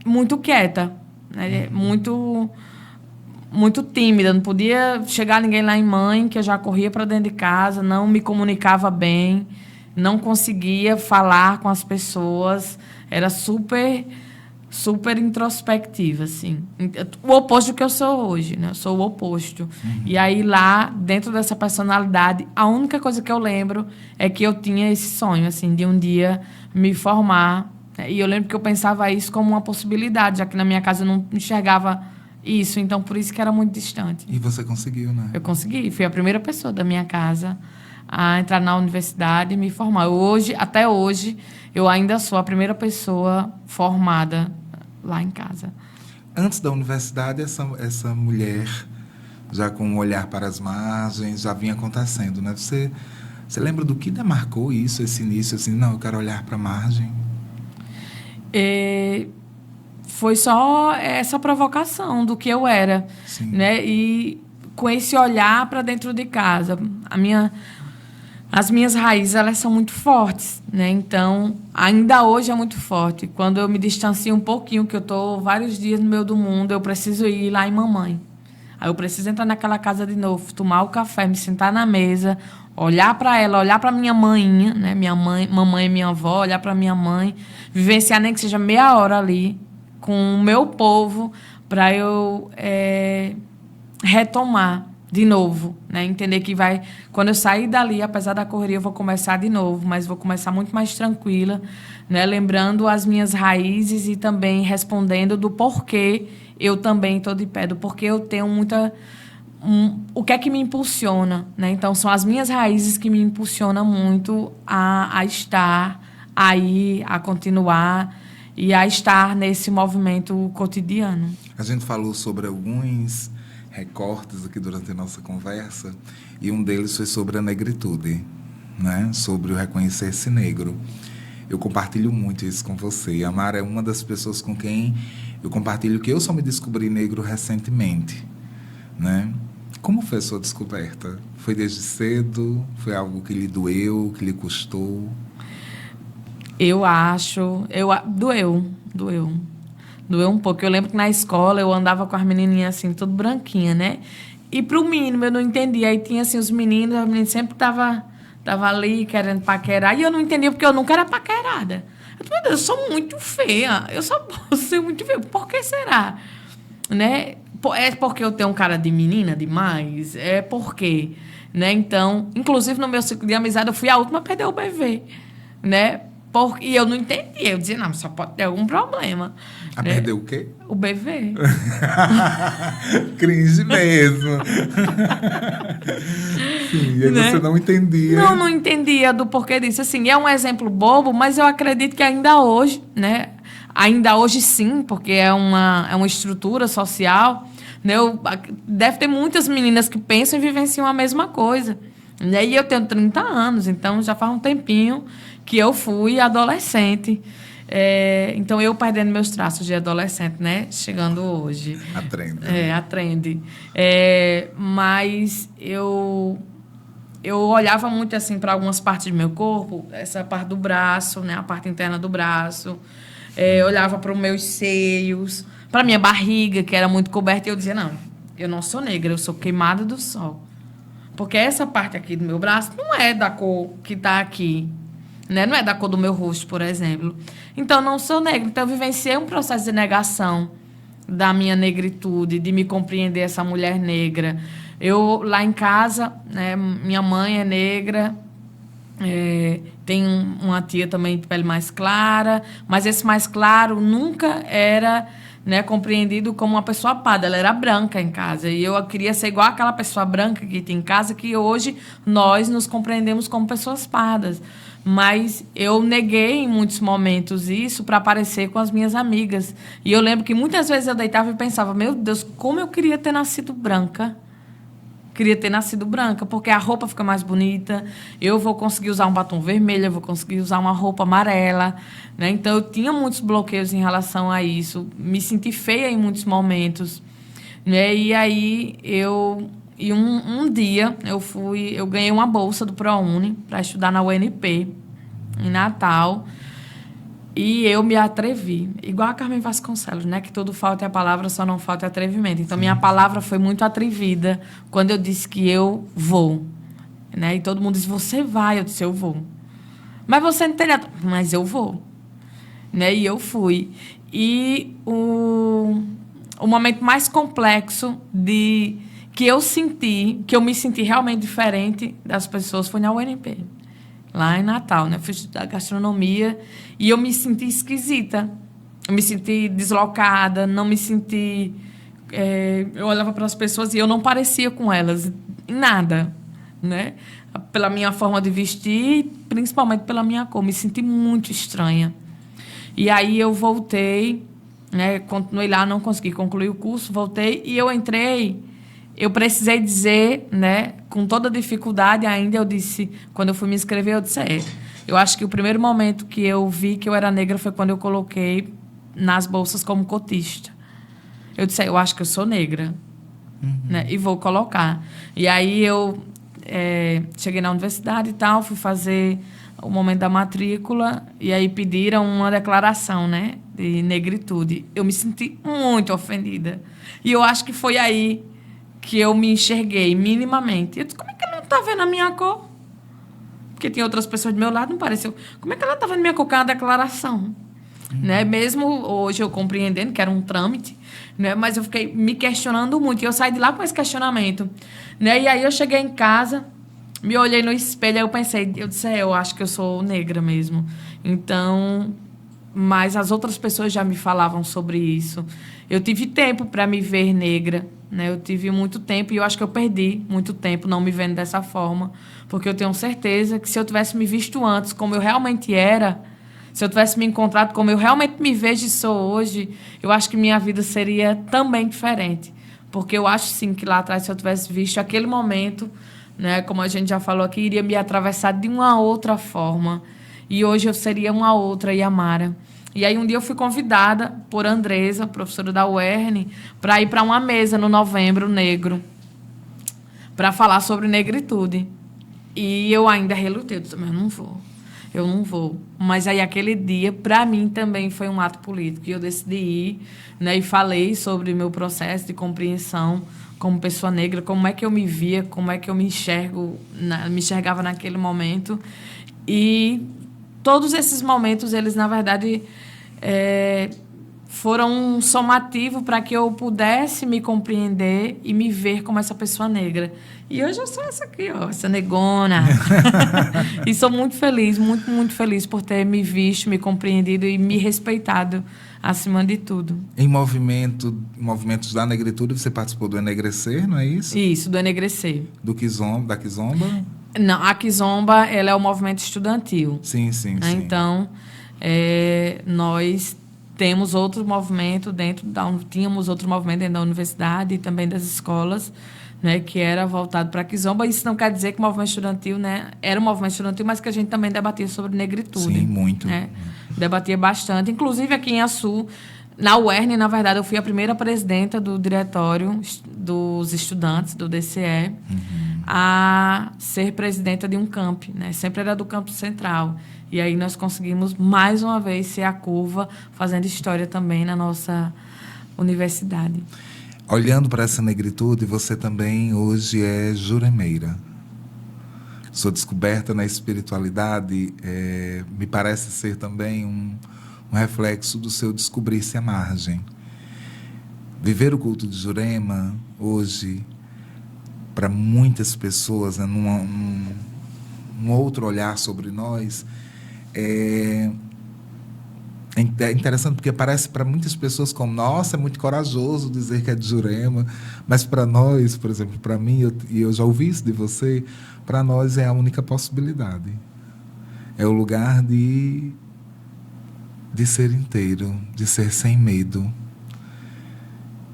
muito quieta, né? Muito tímida, não podia chegar ninguém lá em mãe, que eu já corria para dentro de casa, não me comunicava bem, não conseguia falar com as pessoas, era super super introspectiva, assim. O oposto do que eu sou hoje, né? Eu sou o oposto. E aí, lá, dentro dessa personalidade, a única coisa que eu lembro é que eu tinha esse sonho, assim, de um dia me formar. E eu lembro que eu pensava isso como uma possibilidade, já que na minha casa eu não enxergava isso. Então, por isso que era muito distante. E você conseguiu, né? Eu consegui. Fui a primeira pessoa da minha casa a entrar na universidade e me formar. Hoje, até hoje, eu ainda sou a primeira pessoa formada lá em casa. Antes da universidade, essa mulher, já com um olhar para as margens, já vinha acontecendo, né? Você lembra do que demarcou isso, esse início, assim, não, eu quero olhar para a margem? Foi só essa provocação do que eu era, né? E com esse olhar para dentro de casa. As minhas raízes, elas são muito fortes, né? Então, ainda hoje é muito forte. Quando eu me distancio um pouquinho, que eu estou vários dias no meio do mundo, eu preciso ir lá em mamãe. Aí eu preciso entrar naquela casa de novo, tomar o café, me sentar na mesa, olhar para ela, olhar para minha mãinha, né? Minha mãe, mamãe e minha avó, olhar para minha mãe, vivenciar nem que seja meia hora ali com o meu povo, para eu retomar de novo, né? Entender que quando eu sair dali, apesar da correria, eu vou começar de novo, mas vou começar muito mais tranquila, né? Lembrando as minhas raízes e também respondendo do porquê eu também estou de pé, do porquê eu tenho o que é que me impulsiona, né? Então, são as minhas raízes que me impulsionam muito a estar, a ir, a continuar e a estar nesse movimento cotidiano. A gente falou sobre alguns recortes aqui durante a nossa conversa, e um deles foi sobre a negritude, né? Sobre o reconhecer-se negro. Eu compartilho muito isso com você. E a Mara é uma das pessoas com quem eu compartilho que eu só me descobri negro recentemente, né? Como foi a sua descoberta? Foi desde cedo? Foi algo que lhe doeu, que lhe custou? Eu acho... Doeu. Doeu um pouco. Eu lembro que na escola eu andava com as menininhas assim, tudo branquinha, né? E pro mínimo eu não entendia. Aí tinha assim os meninos, as meninas sempre tava ali querendo paquerar. E eu não entendia porque eu nunca era paquerada. Eu falei, meu Deus, eu sou muito feia. Eu só posso ser muito feia. Por que será? Né? É porque eu tenho um cara de menina demais? É porque, né? Então, inclusive no meu ciclo de amizade, eu fui a última a perder o BV, né? E eu não entendia. Eu dizia, não, só pode ter algum problema. A né? perder o quê? O BV. Cringe mesmo. Sim, e aí né? você não entendia. Não entendia do porquê disso. Assim, é um exemplo bobo, mas eu acredito que ainda hoje, né? Ainda hoje sim, porque é uma estrutura social, né? Deve ter muitas meninas que pensam e vivenciam a mesma coisa. Né? E eu tenho 30 anos, então já faz um tempinho que eu fui adolescente. Então, eu perdendo meus traços de adolescente, né? Chegando hoje. A trend. A trend. Mas eu olhava muito assim para algumas partes do meu corpo, essa parte do braço, né? A parte interna do braço. Olhava para os meus seios, para minha barriga, que era muito coberta, e eu dizia, não, eu não sou negra, eu sou queimada do sol. Porque essa parte aqui do meu braço não é da cor que está aqui. Né? Não é da cor do meu rosto, por exemplo. Então, eu não sou negra. Então, eu vivenciei um processo de negação da minha negritude, de me compreender essa mulher negra. Eu, lá em casa, né, minha mãe é negra, tem uma tia também de pele mais clara, mas esse mais claro nunca era... né, compreendido como uma pessoa parda. Ela era branca em casa. E eu queria ser igual aquela pessoa branca que tem em casa, que hoje nós nos compreendemos como pessoas pardas. Mas eu neguei em muitos momentos isso para aparecer com as minhas amigas. E eu lembro que muitas vezes eu deitava e pensava, meu Deus, como eu queria ter nascido branca. Queria ter nascido branca, porque a roupa fica mais bonita, eu vou conseguir usar um batom vermelho, eu vou conseguir usar uma roupa amarela, né? Então, eu tinha muitos bloqueios em relação a isso, me senti feia em muitos momentos, né? E aí, um dia, eu ganhei uma bolsa do ProUni para estudar na UNP, em Natal, e eu me atrevi, igual a Carmen Vasconcelos, né? Que tudo falta é a palavra, só não falta atrevimento. Então, minha palavra foi muito atrevida quando eu disse que eu vou. Né? E todo mundo disse, você vai. Eu disse, eu vou. Mas você não tem nada. Mas eu vou. né? E eu fui. E o momento mais complexo que eu me senti realmente diferente das pessoas foi na UNP, lá em Natal, né? Fui estudar gastronomia e eu me senti esquisita. Eu me senti deslocada, não me senti... eu olhava para as pessoas e eu não parecia com elas em nada, né? Pela minha forma de vestir, principalmente pela minha cor. Me senti muito estranha. E aí eu voltei, né? Continuei lá, não consegui concluir o curso, voltei e eu entrei. Eu precisei dizer, né? Com toda dificuldade ainda, eu disse, quando eu fui me inscrever, eu disse, eu acho que o primeiro momento que eu vi que eu era negra foi quando eu coloquei nas bolsas como cotista. Eu disse, eu acho que eu sou negra, né? E vou colocar. E aí eu cheguei na universidade e tal, fui fazer o momento da matrícula e aí pediram uma declaração, né? De negritude. Eu me senti muito ofendida. E eu acho que foi aí que eu me enxerguei minimamente. Eu disse, como é que ela não está vendo a minha cor? Porque tinha outras pessoas do meu lado, não pareceu. Como é que ela está vendo a minha cor? Que é uma declaração. Né? Mesmo hoje eu compreendendo que era um trâmite, né? Mas eu fiquei me questionando muito. E eu saí de lá com esse questionamento. Né? E aí eu cheguei em casa, me olhei no espelho, aí eu disse, eu acho que eu sou negra mesmo. Então, mas as outras pessoas já me falavam sobre isso. Eu tive tempo para me ver negra, né? Eu tive muito tempo e eu acho que eu perdi muito tempo não me vendo dessa forma, porque eu tenho certeza que se eu tivesse me visto antes como eu realmente era, se eu tivesse me encontrado como eu realmente me vejo e sou hoje, eu acho que minha vida seria também diferente. Porque eu acho, sim, que lá atrás, se eu tivesse visto aquele momento, né, como a gente já falou aqui, iria me atravessar de uma outra forma. E hoje eu seria uma outra Yamara. E aí um dia eu fui convidada por Andresa, professora da UERN, para ir para uma mesa no Novembro Negro, para falar sobre negritude. E eu ainda relutei, eu disse, mas eu não vou. Mas aí aquele dia, para mim, também foi um ato político. E eu decidi ir, né, e falei sobre o meu processo de compreensão como pessoa negra, como é que eu me via, como é que eu me enxergava naquele momento. E todos esses momentos, eles, na verdade, foram um somativo para que eu pudesse me compreender e me ver como essa pessoa negra. E hoje eu sou essa aqui, ó, essa negona. E sou muito feliz, muito, muito feliz por ter me visto, me compreendido e me respeitado acima de tudo. Em movimentos da negritude, você participou do Enegrecer, não é isso? Isso, do Enegrecer. Da Kizomba? Não, a Kizomba, ela é o movimento estudantil. Sim, sim, Né? sim. Então, nós temos outro movimento tínhamos outro movimento dentro da universidade e também das escolas, né, que era voltado para a Kizomba. Isso não quer dizer que o movimento estudantil, né, era um movimento estudantil, mas que a gente também debatia sobre negritude. Sim, muito. Né? Debatia bastante. Inclusive, aqui em Açu, na UERN, na verdade, eu fui a primeira presidenta do diretório dos estudantes do DCE a ser presidenta de um camp, né? Sempre era do Campo Central. E aí nós conseguimos, mais uma vez, ser a curva, fazendo história também na nossa universidade. Olhando para essa negritude, você também hoje é juremeira. Sua descoberta na espiritualidade me parece ser também um reflexo do seu descobrir-se à margem. Viver o culto de Jurema, hoje, para muitas pessoas, né, num outro olhar sobre nós, é interessante porque parece para muitas pessoas como, nossa, é muito corajoso dizer que é de Jurema, mas para nós, por exemplo, para mim, e eu já ouvi isso de você, para nós é a única possibilidade. É o lugar de ser inteiro, de ser sem medo.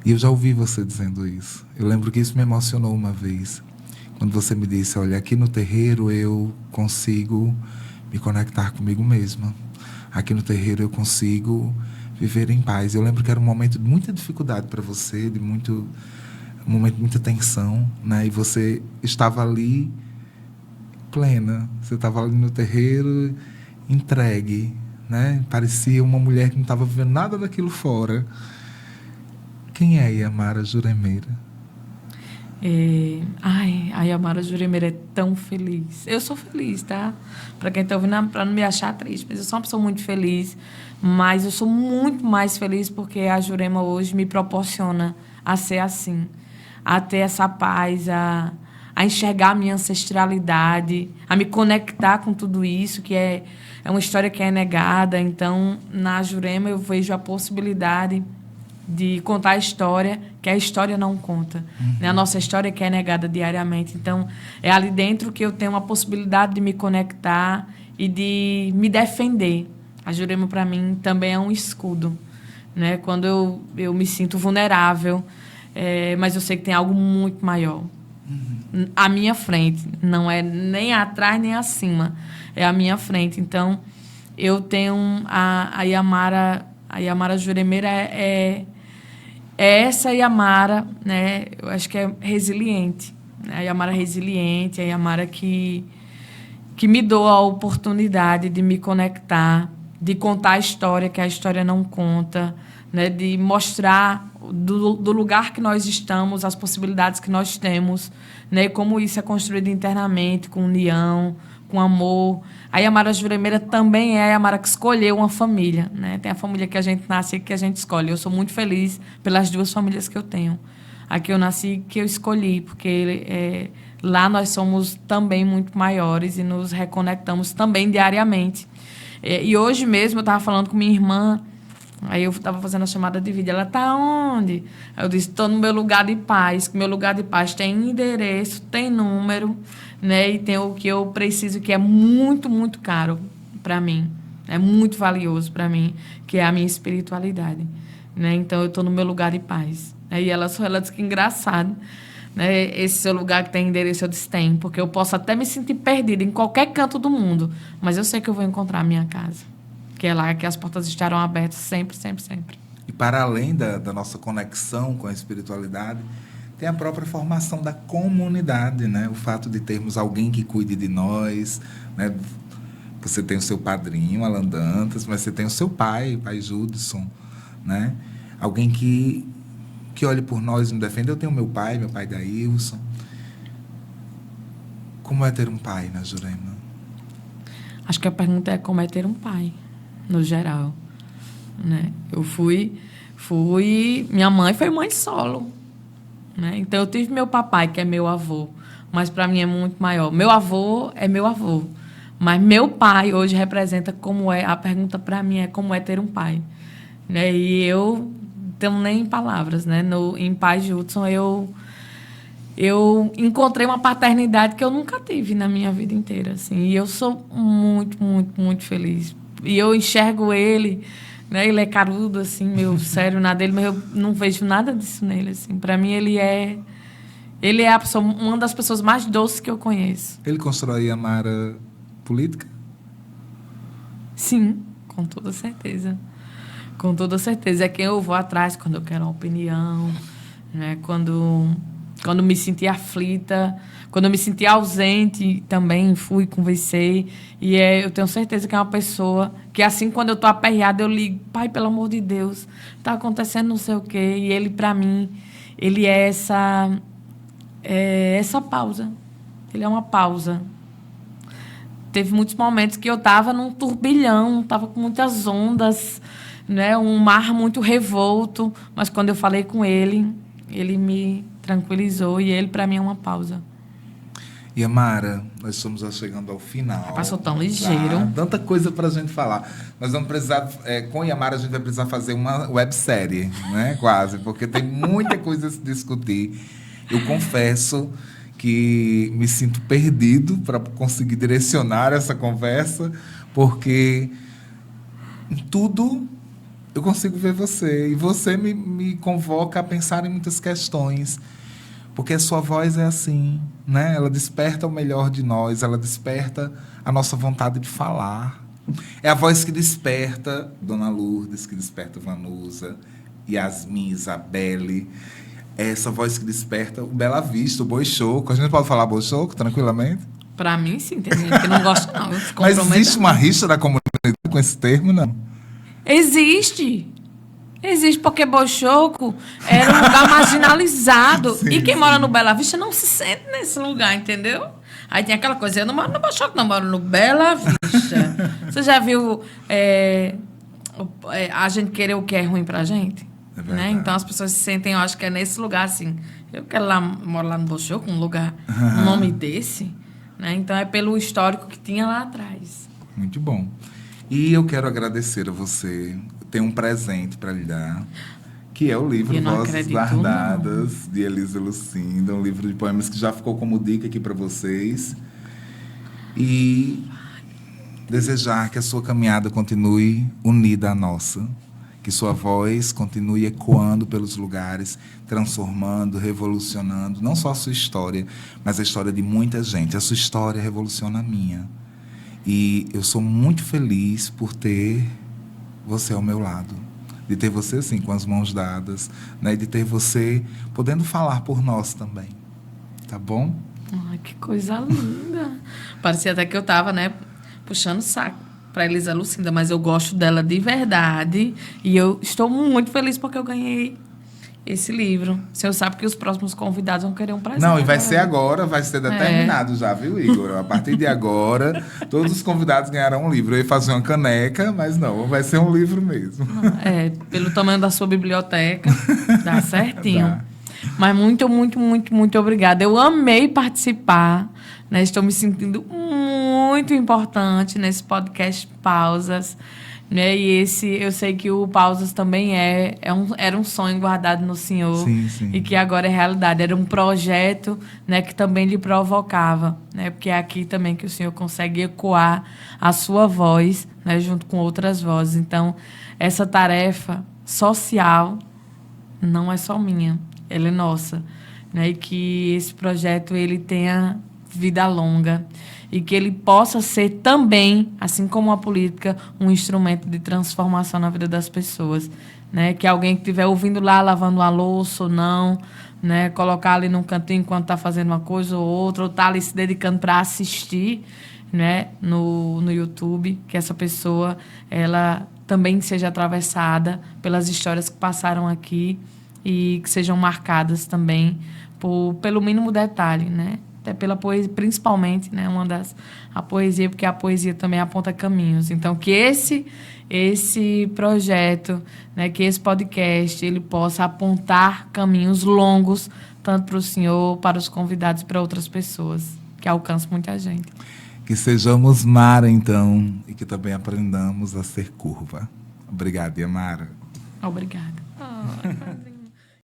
E eu já ouvi você dizendo isso. Eu lembro que isso me emocionou uma vez, quando você me disse, olha, aqui no terreiro eu consigo me conectar comigo mesma. Aqui no terreiro eu consigo viver em paz. Eu lembro que era um momento de muita dificuldade para você, um momento de muita tensão, né? E você estava ali plena. Você estava ali no terreiro, entregue, né? Parecia uma mulher que não estava vivendo nada daquilo fora. Quem é Yamara Juremeira? A Yamara Juremeira é tão feliz. Eu sou feliz, tá? Para quem está ouvindo, para não me achar triste. Mas eu sou uma pessoa muito feliz. Mas eu sou muito mais feliz porque a Jurema hoje me proporciona a ser assim. A ter essa paz, a enxergar a minha ancestralidade, a me conectar com tudo isso, que é uma história que é negada. Então, na Jurema, eu vejo a possibilidade de contar a história que a história não conta. A nossa história que é negada diariamente. Então, é ali dentro que eu tenho uma possibilidade de me conectar e de me defender. A Jurema, para mim, também é um escudo, né? Quando eu me sinto vulnerável, mas eu sei que tem algo muito maior. À minha frente. Não é nem atrás, nem acima. É à minha frente. Então, eu tenho a Yamara... A Yamara Juremeira é essa Yamara, né? Eu acho que é resiliente. Né? A Yamara resiliente, a Yamara que me doa a oportunidade de me conectar, de contar a história que a história não conta, né? De mostrar do lugar que nós estamos, as possibilidades que nós temos, né? E como isso é construído internamente, com união, com amor. A Yamara Juremeira também é a Yamara que escolheu uma família, né? Tem a família que a gente nasce e que a gente escolhe. Eu sou muito feliz pelas duas famílias que eu tenho. A que eu nasci, que eu escolhi, porque lá nós somos também muito maiores e nos reconectamos também diariamente. E hoje mesmo eu estava falando com minha irmã, aí eu estava fazendo a chamada de vídeo. Ela está onde? Aí eu disse, estou no meu lugar de paz. Meu lugar de paz tem endereço, tem número, né? E tem o que eu preciso, que é muito, muito caro para mim. É muito valioso para mim, que é a minha espiritualidade. Né? Então, eu estou no meu lugar de paz. E ela disse que engraçado. Né? Esse seu lugar que tem endereço, eu disse, tem. Porque eu posso até me sentir perdida em qualquer canto do mundo, mas eu sei que eu vou encontrar a minha casa. Que é lá que as portas estarão abertas sempre, sempre, sempre. E para além da nossa conexão com a espiritualidade, tem a própria formação da comunidade, né? O fato de termos alguém que cuide de nós, né? Você tem o seu padrinho, Alan Dantas, mas você tem o seu pai Judson, né? Alguém que olhe por nós e nos defenda. Eu tenho meu pai Daílson. Como é ter um pai na Jurema? Acho que a pergunta é como é ter um pai, no geral. Né? Eu fui... Minha mãe foi mãe solo. Né? Então, eu tive meu papai, que é meu avô, mas para mim é muito maior. Meu avô é meu avô, mas meu pai hoje representa como é... A pergunta para mim é como é ter um pai. Né? E eu não tenho nem palavras. Né? Em Pai Judson, eu encontrei uma paternidade que eu nunca tive na minha vida inteira. Assim, e eu sou muito, muito, muito feliz. E eu enxergo ele... Né? Ele é carudo, assim, meio sério na dele, mas eu não vejo nada disso nele. Assim. Para mim, ele é uma das pessoas mais doces que eu conheço. Ele constrói a Yamara política? Sim, com toda certeza. Com toda certeza. É quem eu vou atrás quando eu quero uma opinião, né? Quando me senti aflita, quando eu me senti ausente, também fui, conversei. E eu tenho certeza que é uma pessoa que, assim, quando eu estou aperreada, eu ligo, pai, pelo amor de Deus, está acontecendo não sei o quê. E ele, para mim, ele é essa pausa. Ele é uma pausa. Teve muitos momentos que eu estava num turbilhão, estava com muitas ondas, né? Um mar muito revolto. Mas quando eu falei com ele, ele me tranquilizou e ele, para mim, é uma pausa. Yamara, nós estamos chegando ao final. Passou tão ligeiro. Tanta coisa para a gente falar. Nós vamos precisar, com Yamara, a gente vai precisar fazer uma websérie, né? Quase, porque tem muita coisa a se discutir. Eu confesso que me sinto perdido para conseguir direcionar essa conversa, porque em tudo eu consigo ver você. E você me convoca a pensar em muitas questões. Porque a sua voz é assim, né? Ela desperta o melhor de nós, ela desperta a nossa vontade de falar. É a voz que desperta Dona Lourdes, que desperta Vanusa, Yasmin, Isabelle. É essa voz que desperta o Bela Vista, o Boi Choco. A gente pode falar Boi Choco tranquilamente? Para mim, sim. Tem gente que não gosta, não. Mas existe uma rixa da comunidade com esse termo, não? Existe. Existe, porque Bochoco era um lugar marginalizado. Sim, e quem sim. mora no Bela Vista não se sente nesse lugar, entendeu? Aí tem aquela coisa, eu não moro no Bochoco, não, eu moro no Bela Vista. Você já viu a gente querer o que é ruim pra gente? É Né? verdade. Então as pessoas se sentem, eu acho que é nesse lugar assim. Eu quero moro lá no Bochoco, um lugar, um nome desse. Né? Então é pelo histórico que tinha lá atrás. Muito bom. E eu quero agradecer a você. Tem um presente para lhe dar, que é o livro Eu não Vozes acredito, Guardadas, de Elisa Lucinda, um livro de poemas que já ficou como dica aqui para vocês. E desejar que a sua caminhada continue unida à nossa, que sua voz continue ecoando pelos lugares, transformando, revolucionando, não só a sua história, mas a história de muita gente. A sua história revoluciona a minha. E eu sou muito feliz por ter você ao meu lado, de ter você assim, com as mãos dadas, né? E de ter você podendo falar por nós também. Tá bom? Ai, que coisa linda. Parecia até que eu tava, né, puxando o saco para Elisa Lucinda, mas eu gosto dela de verdade e eu estou muito feliz porque eu ganhei esse livro. O senhor sabe que os próximos convidados vão querer um presente. Não, e vai ser agora, vai ser determinado já, viu, Igor? A partir de agora, todos os convidados ganharão um livro. Eu ia fazer uma caneca, mas não, vai ser um livro mesmo. Pelo tamanho da sua biblioteca, dá certinho. Dá. Mas muito, muito, muito, muito obrigada. Eu amei participar, né? Estou me sentindo muito importante nesse podcast Pausas, né? E eu sei que o Pausas também era um sonho guardado no senhor. Sim, sim. E que agora é realidade. Era um projeto, né, que também lhe provocava, né? Porque é aqui também que o senhor consegue ecoar a sua voz, né, junto com outras vozes. Então, essa tarefa social não é só minha, ela é nossa, né? E que esse projeto ele tenha vida longa e que ele possa ser também, assim como a política, um instrumento de transformação na vida das pessoas, né? Que alguém que estiver ouvindo lá, lavando a louça ou não, né? Colocar ali num cantinho enquanto está fazendo uma coisa ou outra, ou está ali se dedicando para assistir, né? No YouTube, que essa pessoa ela também seja atravessada pelas histórias que passaram aqui e que sejam marcadas também pelo mínimo detalhe, né? Até pela poesia, principalmente, né? A poesia, porque a poesia também aponta caminhos. Então, que esse projeto, né? Que esse podcast, ele possa apontar caminhos longos, tanto para o senhor, para os convidados e para outras pessoas, que alcance muita gente. Que sejamos Mara, então, e que também aprendamos a ser curva. Obrigado, Yamara. Obrigada.